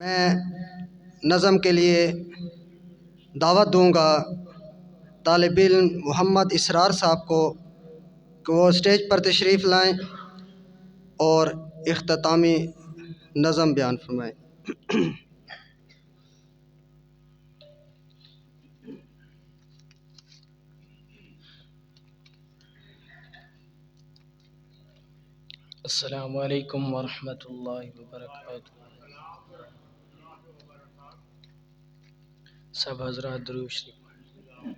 میں نظم کے لیے دعوت دوں گا طالب علم محمد اسرار صاحب کو کہ وہ اسٹیج پر تشریف لائیں اور اختتامی نظم بیان فرمائیں۔ السلام علیکم ورحمۃ اللہ وبرکاتہ۔ سب حضرات درود شریف پڑھیں۔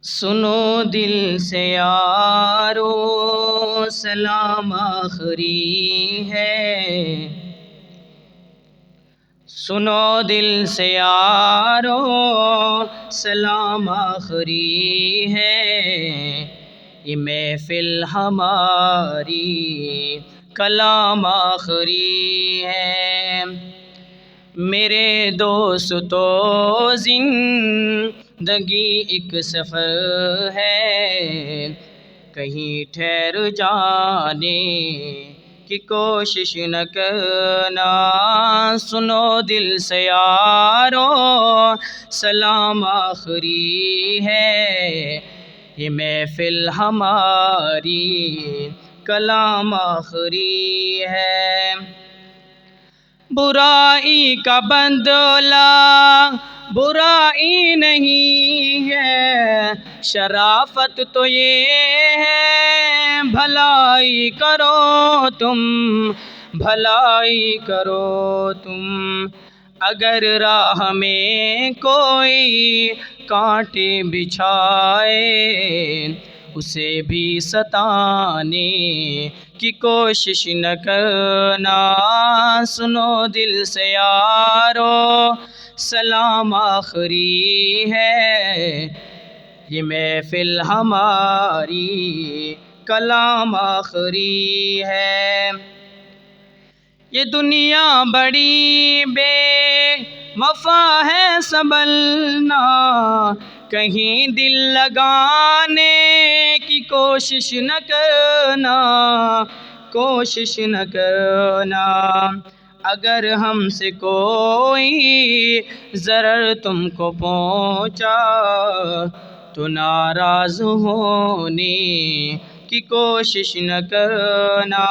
سنو دل سے یارو سلام آخری ہے، سنو دل سے یارو سلام آخری ہے، یہ محفل ہماری کلام آخری ہے۔ میرے دوستو زندگی ایک سفر ہے، کہیں ٹھہر جانے کی کوشش نہ کرنا۔ سنو دل سے یارو سلام آخری ہے، یہ محفل ہماری کلام آخری ہے۔ برائی کا بدلہ برائی نہیں ہے، شرافت تو یہ ہے بھلائی کرو تم، بھلائی کرو تم۔ اگر راہ میں کوئی کانٹے بچھائے اسے بھی ستانے کی کوشش نہ کرنا۔ سنو دل سے یارو سلام آخری ہے، یہ محفل ہماری کلام آخری ہے۔ یہ دنیا بڑی بے وفا ہے سنبھلنا، کہیں دل لگانے کی کوشش نہ کرنا، کوشش نہ کرنا۔ اگر ہم سے کوئی ضرر تم کو پہنچا تو ناراض ہونے کی کوشش نہ کرنا۔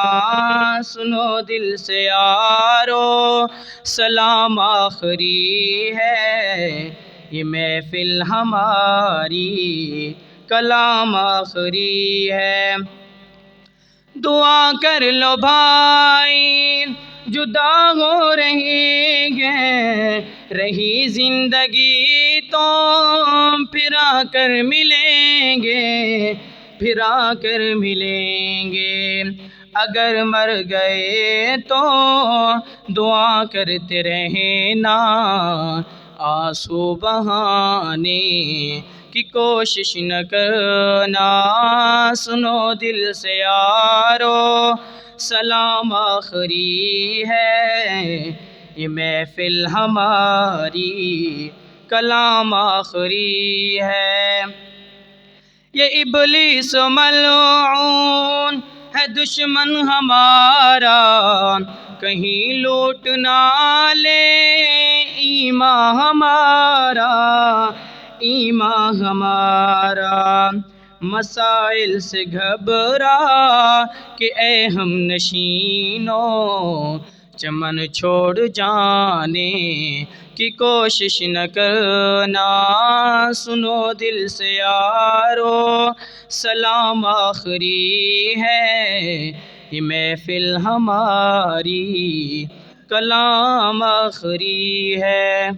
سنو دل سے یارو سلام آخری ہے، یہ محفل ہماری کلام آخری ہے۔ دعا کر لو بھائی جدا ہو رہے ہیں، رہی زندگی تو پھر آ کر ملیں گے، پھر آ کر ملیں گے۔ اگر مر گئے تو دعا کرتے رہنا، آنسو بہانے کی کوشش نہ کرنا۔ سنو دل سے یارو سلام آخری ہے، یہ محفل ہماری کلام آخری ہے۔ یہ ابلیس ملعون ہے دشمن ہمارا، کہیں لوٹ نہ لے ایمان ہمارا، ایمان ہمارا۔ مسائل سے گھبرا کہ اے ہم نشینوں چمن چھوڑ جانے کی کوشش نہ کرنا۔ سنو دل سے یارو سلام آخری ہے، یہ محفل ہماری کلام آخری ہے۔